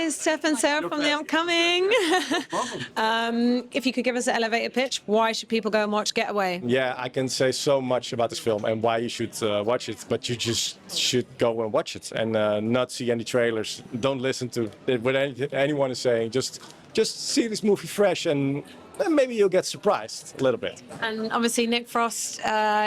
guys, Steph and Sarah from The Upcoming. If you could give us an elevator pitch, why should people go and watch Getaway? Yeah, I can say so much about this film and why you should watch it, but you just should go and watch it and not see any trailers. Don't listen to what anyone is saying. Just see this movie fresh and maybe you'll get surprised a little bit. And obviously Nick Frost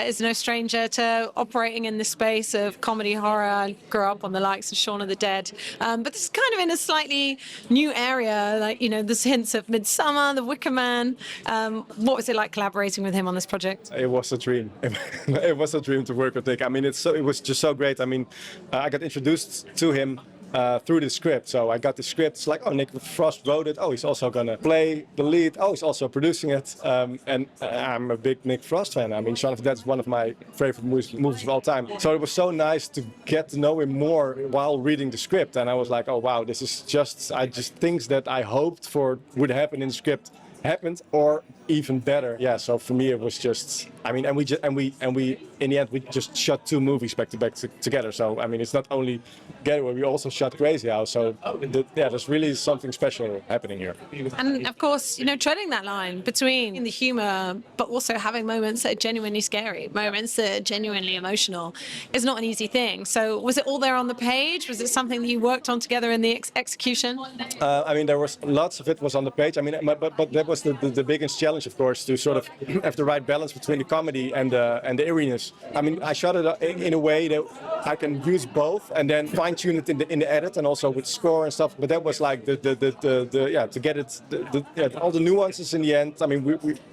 is no stranger to operating in the space of comedy horror. I grew up on the likes of Shaun of the Dead. But this is kind of in a slightly new area, like, you know, there's hints of Midsummer, The Wicker Man. What was it like collaborating with him on this project? It was a dream. It was a dream to work with Nick. I mean, it was just so great. I mean, I got introduced to him through the script. So I got the script. It's like, oh, Nick Frost wrote it. Oh, he's also gonna play the lead. Oh, he's also producing it. And I'm a big Nick Frost fan. I mean, Shaun of the Dead is one of my favorite movies of all time. So it was so nice to get to know him more while reading the script. And I was like, oh wow, this is just things that I hoped for would happen in the script happened, or even better. Yeah, so for me it was just, I mean, and we in the end we just shot 2 movies back to back together. So I mean, it's not only Getaway, we also shot Crazy House. So there's really something special happening here. And of course, you know, treading that line between the humor, but also having moments that are genuinely scary, moments that are genuinely emotional, is not an easy thing. So was it all there on the page? Was it something that you worked on together in the execution? I mean, there was lots of it was on the page. I mean, but that was the biggest challenge, of course, to sort of have the right balance between the comedy and the eeriness. I mean, I shot it in a way that I can use both and then fine tune it in the edit and also with score and stuff. But that was like to get it all the nuances in the end. I mean,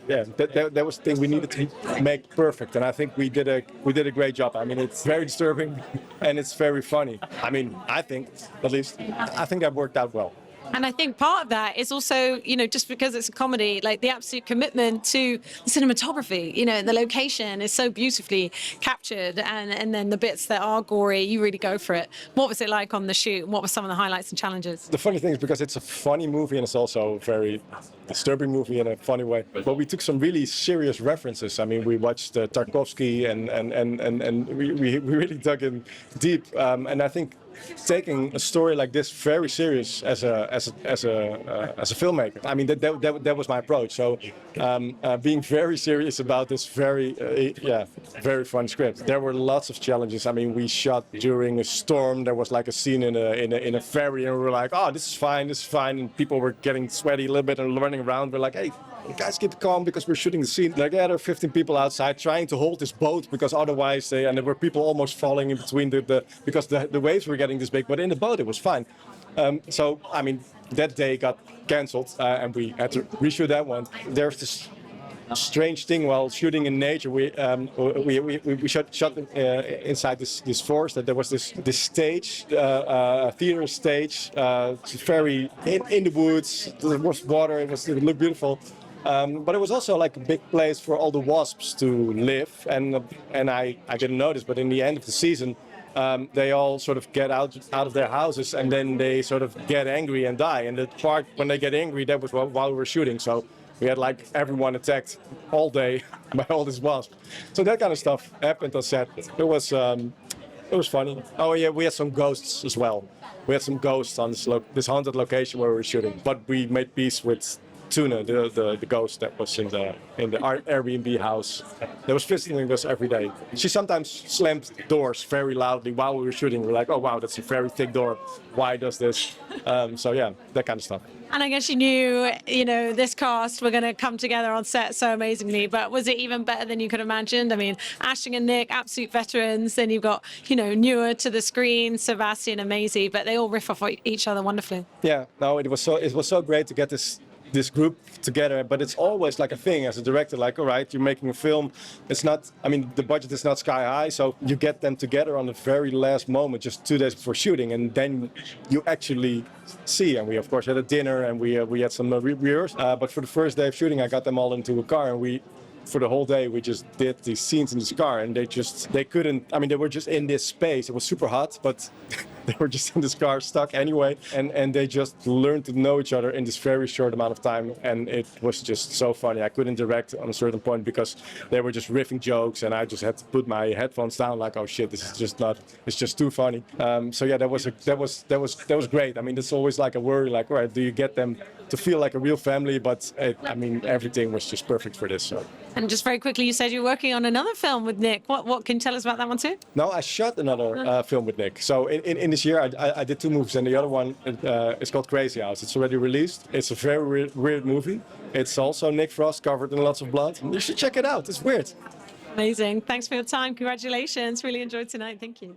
that was the thing we needed to make perfect, and I think we did a great job. I mean, it's very disturbing and it's very funny. I mean, I think that worked out well. And I think part of that is also, you know, just because it's a comedy, like the absolute commitment to the cinematography, you know, the location is so beautifully captured, and then the bits that are gory, you really go for it. What was it like on the shoot? What were some of the highlights and challenges? The funny thing is, because it's a funny movie and it's also a very disturbing movie in a funny way, but we took some really serious references. I mean, we watched Tarkovsky and we really dug in deep, and I think taking a story like this very serious as a filmmaker. I mean, that was my approach. So being very serious about this very fun script. There were lots of challenges. I mean, we shot during a storm. There was like a scene in a ferry, and we were like, oh, this is fine, and people were getting sweaty a little bit and running around. We're like, hey, guys, keep calm because we're shooting the scene. Like, there are 15 people outside trying to hold this boat because otherwise and there were people almost falling in between because the waves were getting this big, but in the boat it was fine. So I mean, that day got cancelled and we had to reshoot that one. There's this strange thing while shooting in nature. We shot inside this forest. That there was this stage, theater stage, very in the woods. There was water. It looked beautiful. But it was also like a big place for all the wasps to live, and I didn't notice, but in the end of the season, they all sort of get out of their houses and then they sort of get angry and die. And the part when they get angry, that was while we were shooting. So we had like everyone attacked all day by all these wasps. So that kind of stuff happened on set. It was funny. Oh yeah, we had some ghosts as well. We had some ghosts on this haunted location where we were shooting. But we made peace with Tuna, the ghost that was in the Airbnb house that was visiting us every day. She sometimes slammed doors very loudly while we were shooting. We're like, oh wow, that's a very thick door. Why does this? So yeah, that kind of stuff. And I guess you knew, you know, this cast were going to come together on set so amazingly, but was it even better than you could have imagined? I mean, Ashton and Nick, absolute veterans. Then you've got, you know, newer to the screen, Sebastian and Maisie, but they all riff off each other wonderfully. Yeah, no, it was so great to get this group together, but it's always like a thing as a director, like, all right, you're making a film, it's not, I mean, the budget is not sky high, so you get them together on the very last moment, just 2 days before shooting, and then you actually see. And we of course had a dinner and we had some rehearsals, but for the first day of shooting I got them all into a car, and for the whole day we just did these scenes in this car, and they couldn't, I mean, they were just in this space. It was super hot, but they were just in this car stuck anyway, and they just learned to know each other in this very short amount of time, and it was just so funny. I couldn't direct on a certain point because they were just riffing jokes, and I just had to put my headphones down, like, oh shit, this is just not, it's just too funny. So yeah, that was great. I mean, it's always like a worry, like, all right, do you get them to feel like a real family? But I mean, everything was just perfect for this. So. And just very quickly, you said you're working on another film with Nick. What can you tell us about that one too? No, I shot another film with Nick. So in this year, I did 2 movies, and the other one is called Crazy House. It's already released. It's a very weird movie. It's also Nick Frost covered in lots of blood. You should check it out. It's weird. Amazing. Thanks for your time. Congratulations. Really enjoyed tonight. Thank you.